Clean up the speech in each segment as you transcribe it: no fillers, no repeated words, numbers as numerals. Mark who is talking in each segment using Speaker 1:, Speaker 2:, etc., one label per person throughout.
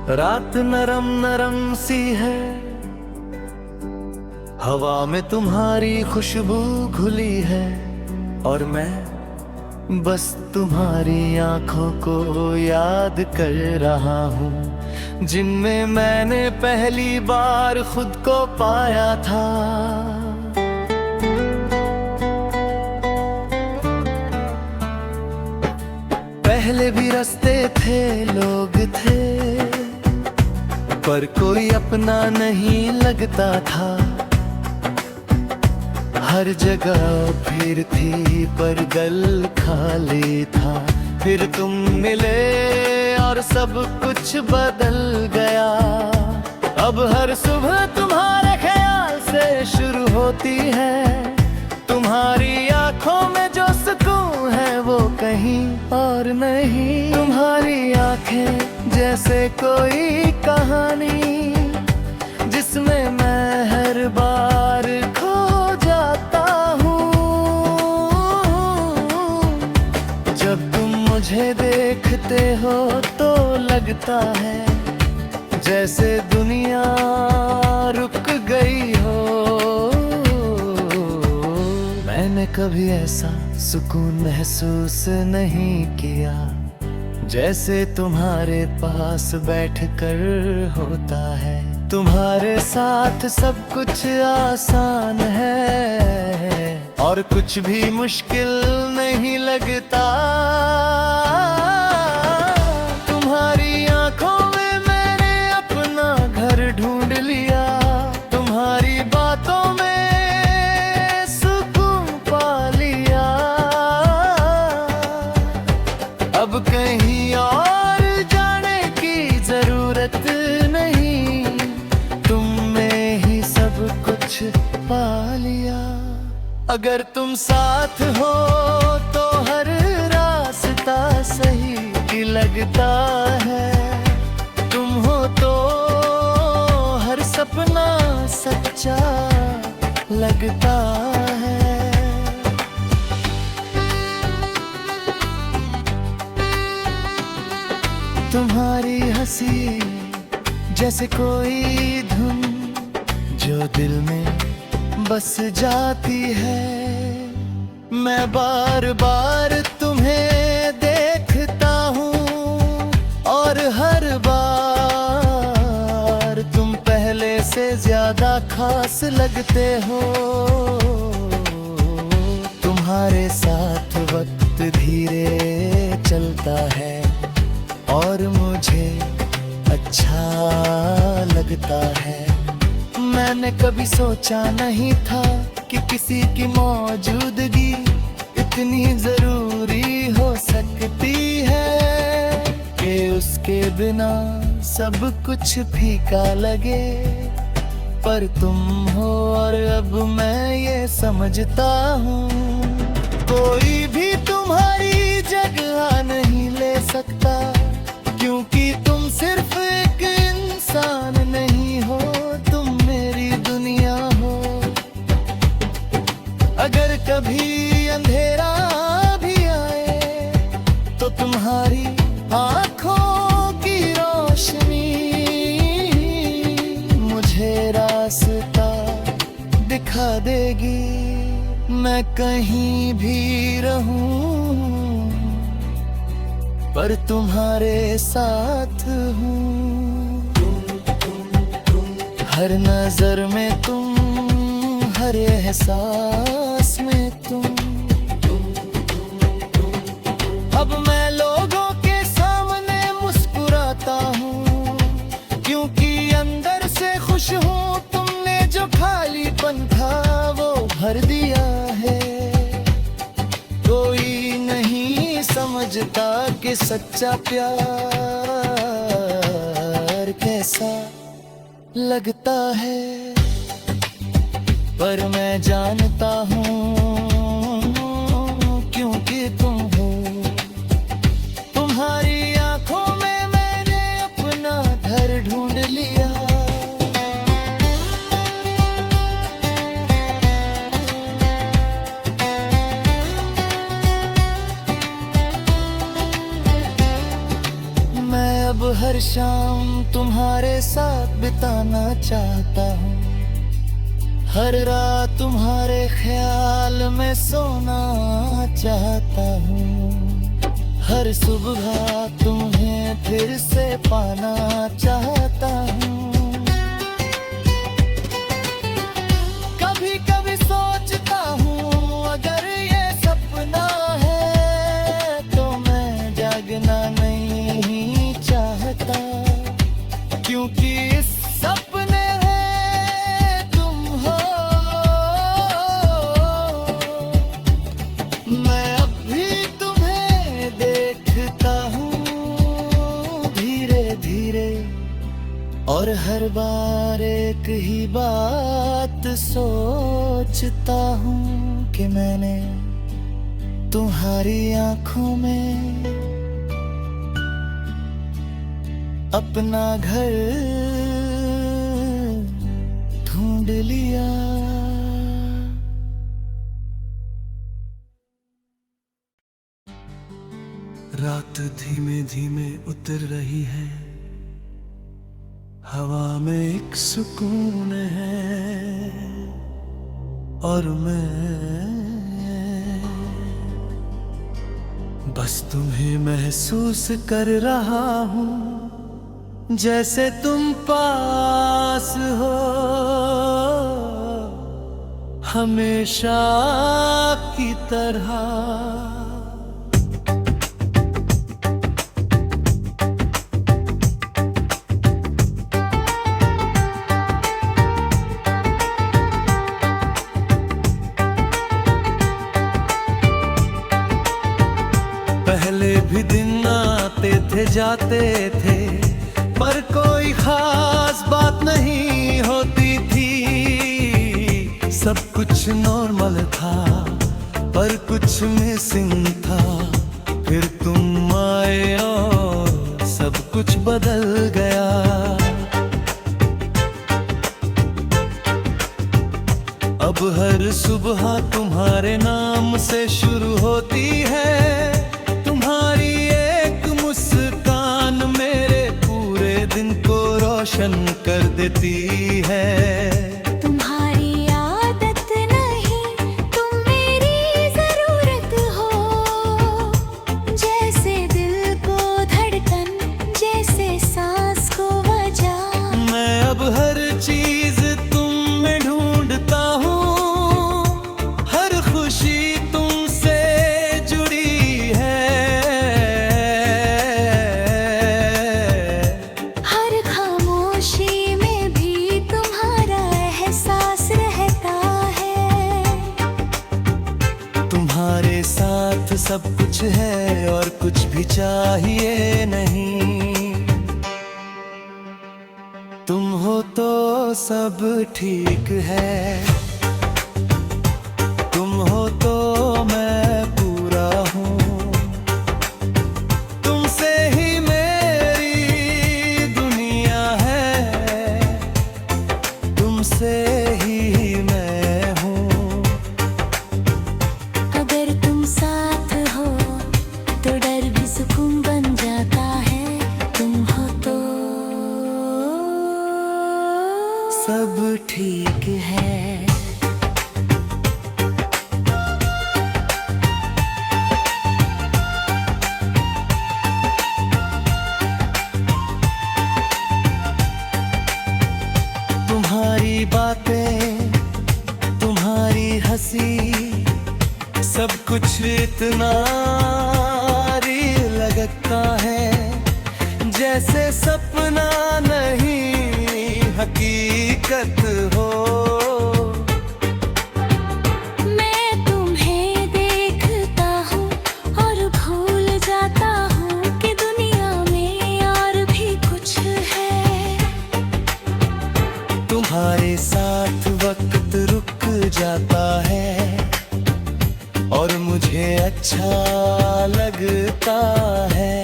Speaker 1: रात नरम नरम सी है, हवा में तुम्हारी खुशबू घुली है, और मैं बस तुम्हारी आंखों को याद कर रहा हूँ, जिनमें मैंने पहली बार खुद को पाया था। पहले भी रास्ते थे, लोग थे, पर कोई अपना नहीं लगता था। हर जगह भीड़ थी पर दिल खाली था। फिर तुम मिले और सब कुछ बदल गया। अब हर सुबह तुम्हारे ख्याल से शुरू होती है। तुम्हारी आंखों में जो सुकून है वो कहीं और नहीं। तुम्हारी आंखें जैसे कोई कहानी, जिसमें मैं हर बार खो जाता हूँ। जब तुम मुझे देखते हो तो लगता है जैसे दुनिया रुक गई हो। मैंने कभी ऐसा सुकून महसूस नहीं किया जैसे तुम्हारे पास बैठकर होता है। तुम्हारे साथ सब कुछ आसान है और कुछ भी मुश्किल नहीं लगता। तुम्हारी आंखों में मैंने अपना घर ढूंढ लिया। तुम्हारी बातों में अब कहीं और जाने की जरूरत नहीं। तुम में ही सब कुछ पा लिया। अगर तुम साथ हो तो हर रास्ता सही लगता है। तुम हो तो हर सपना सच्चा लगता है। तुम्हारी हंसी जैसे कोई धुन जो दिल में बस जाती है। मैं बार बार तुम्हें देखता हूँ और हर बार तुम पहले से ज्यादा खास लगते हो। तुम्हारे साथ वक्त धीरे चलता है और मुझे अच्छा लगता है। मैंने कभी सोचा नहीं था कि किसी की मौजूदगी इतनी जरूरी हो सकती है कि उसके बिना सब कुछ फीका लगे। पर तुम हो और अब मैं ये समझता हूँ, कोई भी तुम्हारी जगह नहीं ले सकता। क्योंकि तुम सिर्फ एक इंसान नहीं हो, तुम मेरी दुनिया हो। अगर कभी अंधेरा भी आए तो तुम्हारी आंखों की रोशनी मुझे रास्ता दिखा देगी। मैं कहीं भी रहूं पर तुम्हारे साथ हूँ। हर नजर में तुम, हर एहसास में तुम। अब मैं लोगों के सामने मुस्कुराता हूँ क्योंकि अंदर से खुश हूँ। तुमने जो खालीपन था वो भर दिया है। कोई नहीं समझता कि सच्चा प्यार कैसा लगता है। पर मैं जानता हूँ क्योंकि तुम हो। तुम्हारी आंखों में मैंने अपना घर ढूंढ लिया। अब हर शाम तुम्हारे साथ बिताना चाहता हूँ। हर रात तुम्हारे ख्याल में सोना चाहता हूँ। हर सुबह तुम्हें फिर से पाना चाहता हूँ। कभी कभी सोचता हूँ अगर ये सपना है तो मैं जागना नहीं चाहता, क्योंकि इस सपने में तुम हो। मैं अब भी तुम्हें देखता हूँ धीरे धीरे, और हर बार एक ही बात सोचता हूँ कि मैंने तुम्हारी आंखों में अपना घर ढूंढ लिया। रात धीमे धीमे उतर रही है, हवा में एक सुकून है, और मैं बस तुम्हें महसूस कर रहा हूँ जैसे तुम पास हो हमेशा की तरह। पहले भी दिन आते थे जाते थे, पर कोई खास बात नहीं होती थी। सब कुछ नॉर्मल था पर कुछ मिसिंग था। फिर तुम आए और सब कुछ बदल गया। अब हर सुबह तुम्हारे नाम से शुरू होती है। तुम्हारी एक मुस्कान मेरे पूरे दिन को रोशन कर देती है।
Speaker 2: तुम्हारी आदत नहीं, तुम मेरी जरूरत हो। जैसे दिल को धड़कन, जैसे सांस को वजह।
Speaker 1: मैं अब हर चीज तुम में ढूंढता हूँ। हर खुशी तुमसे जुड़ी है।
Speaker 2: हर खामोशी में भी तुम्हारा एहसास रहता है।
Speaker 1: तुम्हारे साथ सब कुछ है और कुछ भी चाहिए नहीं। तुम हो तो सब ठीक है। तुम हो तो मैं पूरा हूँ। तुमसे ही मेरी दुनिया है। तुमसे ही मैं हूँ।
Speaker 2: अगर तुम साथ हो तो डर भी सुकून बन जाता है। तुम हो तो
Speaker 1: सब ठीक है। तुम्हारी बातें, तुम्हारी हंसी, सब कुछ इतना रियल लगता है। जैसे सपना नहीं हकीकत हो।
Speaker 2: मैं तुम्हें देखता हूँ और भूल जाता हूँ कि दुनिया में और भी कुछ है।
Speaker 1: तुम्हारे साथ वक्त रुक जाता है और मुझे अच्छा लगता है।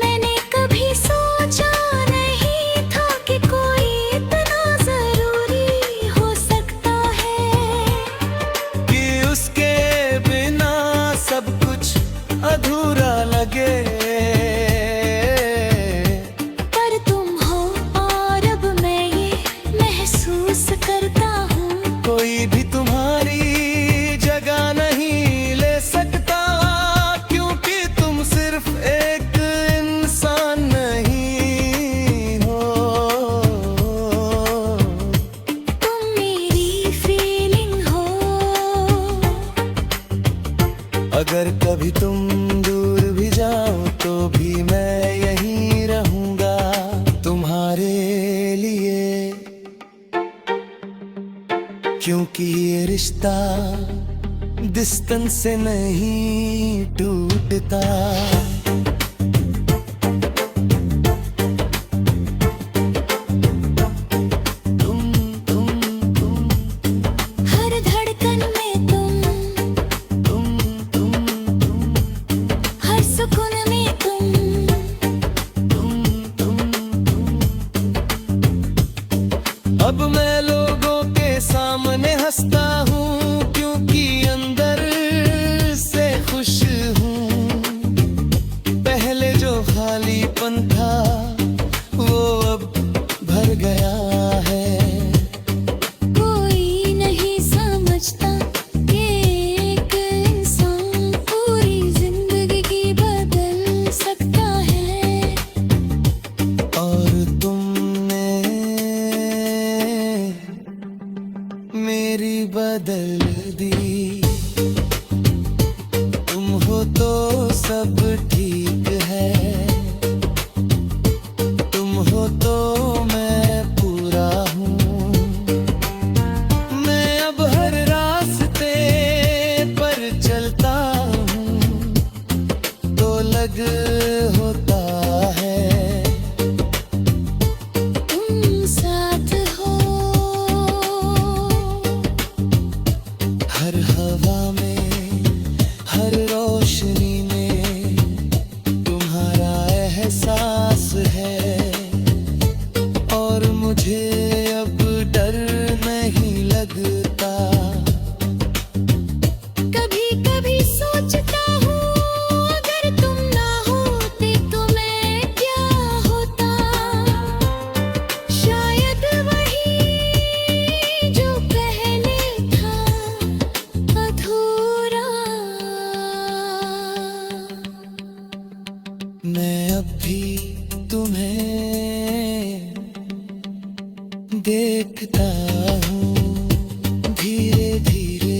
Speaker 2: मैंने कभी सोचा नहीं था कि कोई इतना जरूरी हो सकता है।
Speaker 1: कि उसके बिना सब कुछ अधूरा लगे।
Speaker 2: पर
Speaker 1: अगर कभी तुम दूर भी जाओ तो भी मैं यहीं रहूंगा तुम्हारे लिए, क्योंकि ये रिश्ता डिस्टेंस से नहीं टूटता।
Speaker 2: हर धड़कन में तुम, हर सुकून में
Speaker 1: अब मैं लोगों के सामने हंसता हूँ, क्योंकि अंदर से खुश हूँ। पहले जो खालीपन था वो अब भर गया है।
Speaker 2: कोई नहीं समझता कि एक इंसान पूरी जिंदगी बदल सकता है।
Speaker 1: और तुमने मेरी बदल दी। तुम हो तो सब ठीक है, तुम हो तो मैं पूरा हूँ। मैं अब हर रास्ते पर चलता हूँ तो लग होता है।
Speaker 2: तुम साथ हो
Speaker 1: हर हवा में, हर रोशनी में तुम्हारा एहसास है। और मुझे अब डर नहीं लगता।
Speaker 2: कभी कभी सोचता हूँ अगर तुम ना होते तो मैं क्या होता। शायद वही जो पहले था अधूरा।
Speaker 1: मैं अब भी तुम्हें देखता हूँ धीरे धीरे,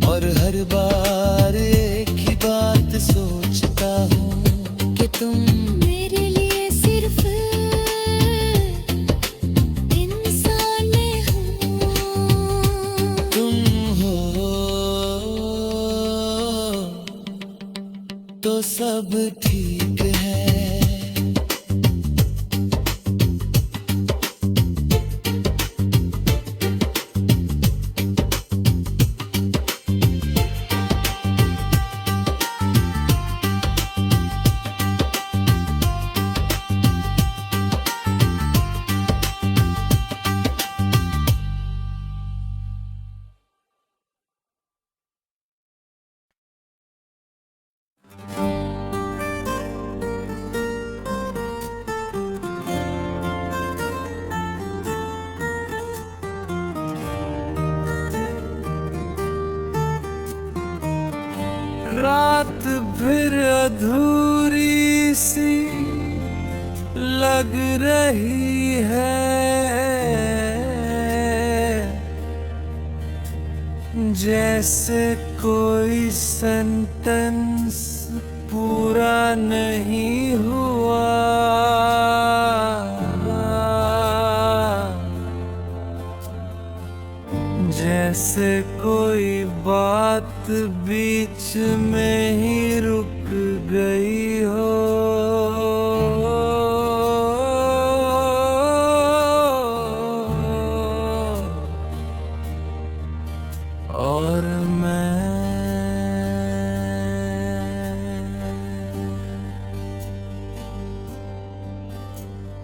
Speaker 1: और हर बार एक ही बात सोचता हूँ
Speaker 2: कि तुम मेरे लिए सिर्फ इंसान हो।
Speaker 1: तुम हो तो सब ठीक है। रात फिर अधूरी सी लग रही है, जैसे कोई सेंटेंस पूरा नहीं हुआ। जैसे कोई बात बीच में ही रुक गई हो। और मैं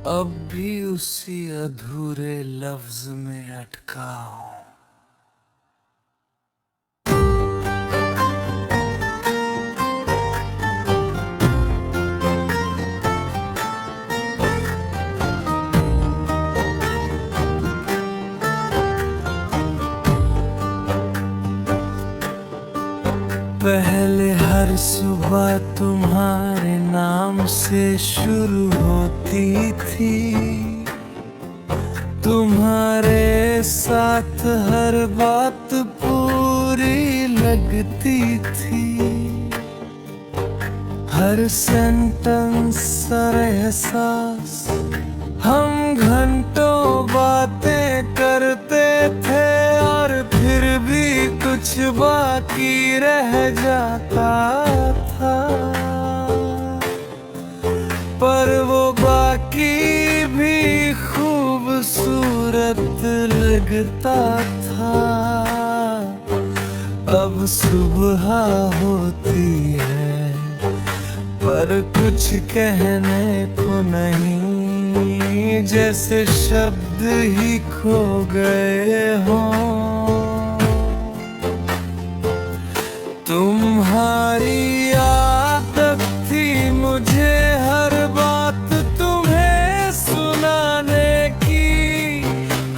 Speaker 1: अब भी उसी अधूरे लफ्ज में अटका हूँ। पहले हर सुबह तुम्हारे नाम से शुरू होती थी। तुम्हारे साथ हर बात पूरी लगती थी। हर सेंटेंस और एहसास, हम घंटों बातें करते थे और फिर भी कुछ बाकी रह जाता था। पर वो बाकी भी खूबसूरत लगता था। अब सुबह होती है पर कुछ कहने को नहीं, जैसे शब्द ही खो गए हों। तुम्हारी आदत थी मुझे हर बात तुम्हें सुनाने की,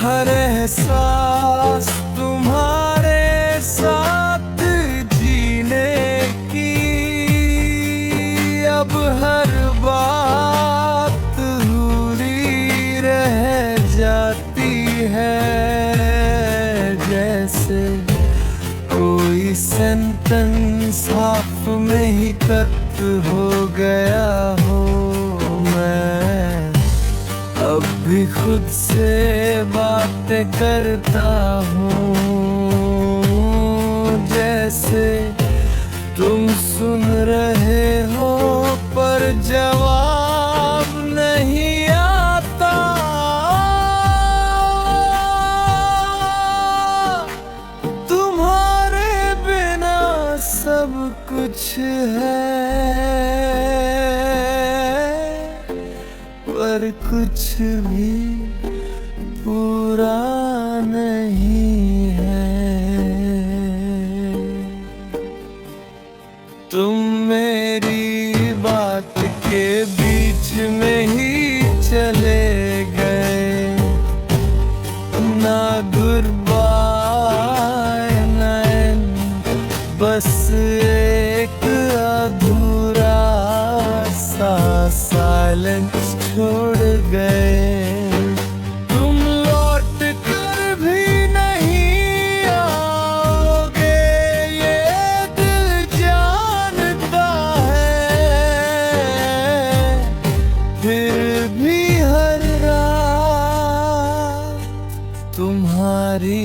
Speaker 1: हर एहसास तुम्हारे साथ जीने की। अब हर बात अधूरी रह जाती है, जैसे कोई सेंटेंस हाफ में ही कट हो गया हो। मैं अब भी खुद से बातें करता हूँ, जैसे तुम सुन रहे हो पर जवाब नहीं आता। तुम्हारे बिना सब कुछ है पर कुछ भी पूरा नहीं है। तुम मेरी बात के बीच में ही चले गए, ना गुड बाय ना एंड, बस एक अधूरा सा साइलेंस छोड़ गए। तुम लौट कर भी नहीं आओगे ये दिल जानता है, फिर भी हर रात तुम्हारी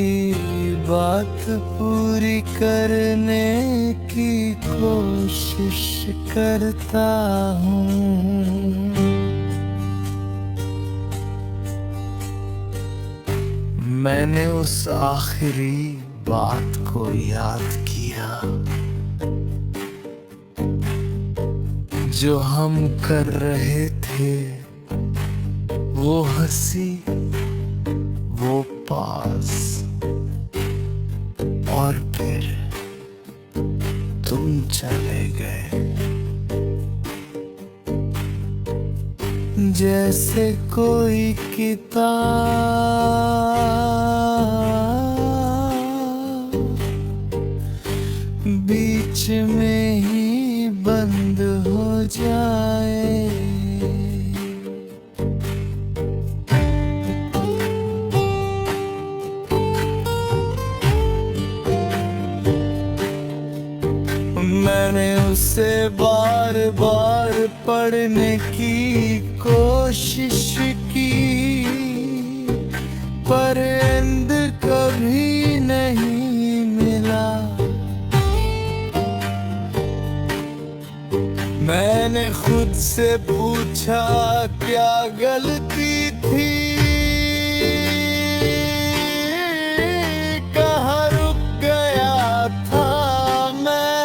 Speaker 1: बात पूरी करने की कोशिश करता हूँ। मैंने उस आखिरी बात को याद किया जो हम कर रहे थे, वो हंसी, वो पास, और फिर तुम चले गए। जैसे कोई किताब बीच में ही बंद हो जाए। मैंने उसे बार बार पढ़ने की कोशिश की, पर एंड कभी नहीं मिला। मैंने खुद से पूछा क्या गलती थी, कहाँ रुक गया था मैं,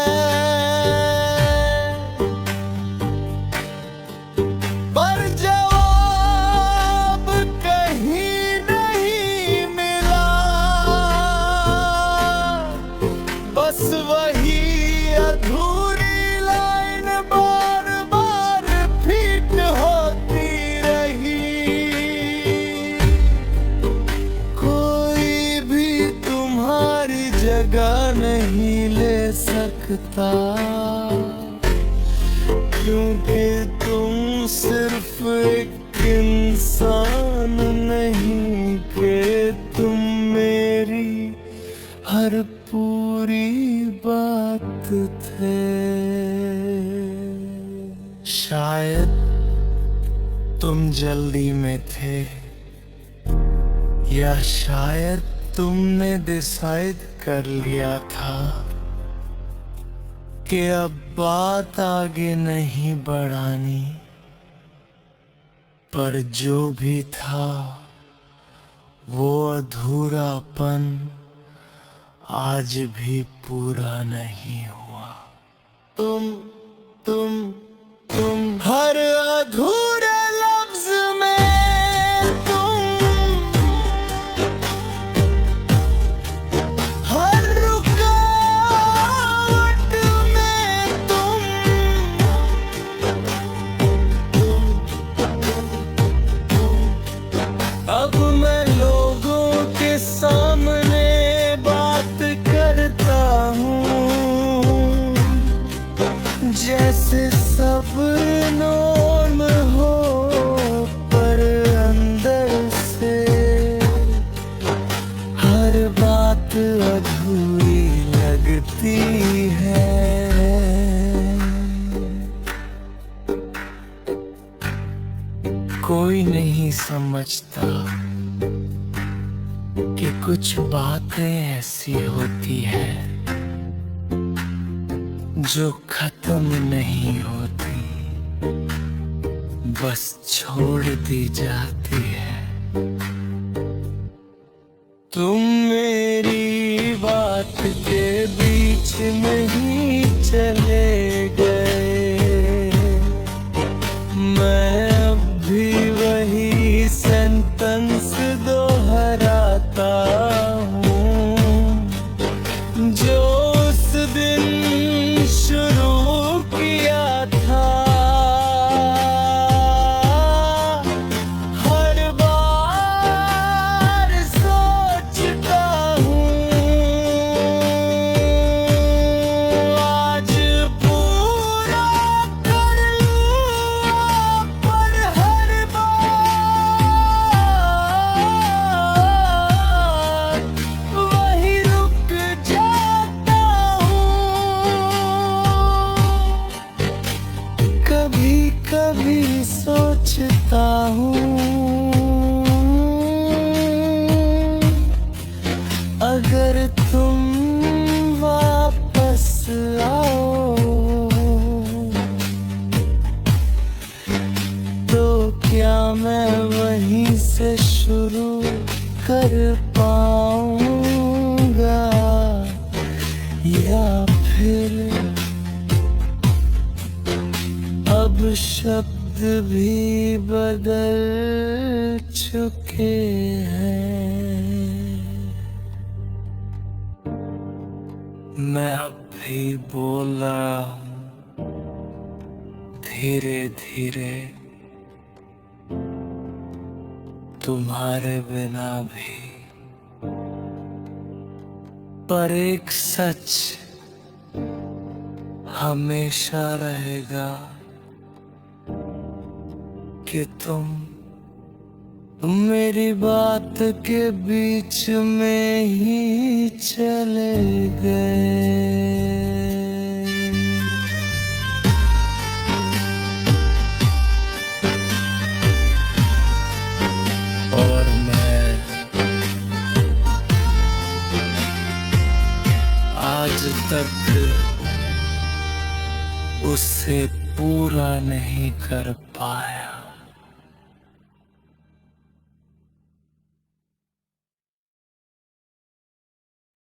Speaker 1: पर जवाब कहीं नहीं मिला। बस वही अधूरी लाइन बार बार फिट होती रही। कोई भी तुम्हारी जगह नहीं ले सकता, क्योंकि तुम सिर्फ एक इंसान नहीं कि तुम मेरी हर पूरी बात साथ थे। शायद तुम जल्दी में थे, या शायद तुमने डिसाइड कर लिया था कि अब बात आगे नहीं बढ़ानी। पर जो भी था वो अधूरापन आज भी पूरा नहीं हुआ। तुम हर अधूरे लफ्ज में हर रुकावट में अब मैं लोगों के सामने बात करता हूँ, जैसे सब नॉर्म हो, पर अंदर से हर बात अधूरी लगती है। कोई नहीं समझता कि कुछ बातें ऐसी होती है जो खत्म नहीं होती, बस छोड़ दी जाती है। तुम मेरी बात के बीच में ही चले गए, मैं अब भी वही सेंटेंस दोहराता हूँ जो उस दिन शुरू किया था। हर बार सोचता हूँ आज पूरा कर लूँ, पर हर बार वही रुक जाता हूँ। कभी कभी सोचता हूँ अगर तुम वापस आओ तो क्या मैं वहीं से शुरू कर पाऊंगा, या फिर अब शब्द भी बदल चुके हैं। मैं अब भी बोल रहा हूँ धीरे धीरे, तुम्हारे बिना भी, पर एक सच हमेशा रहेगा कि तुम मेरी बात के बीच में ही चले गए। और मैं आज तक उसे पूरा नहीं कर पाया।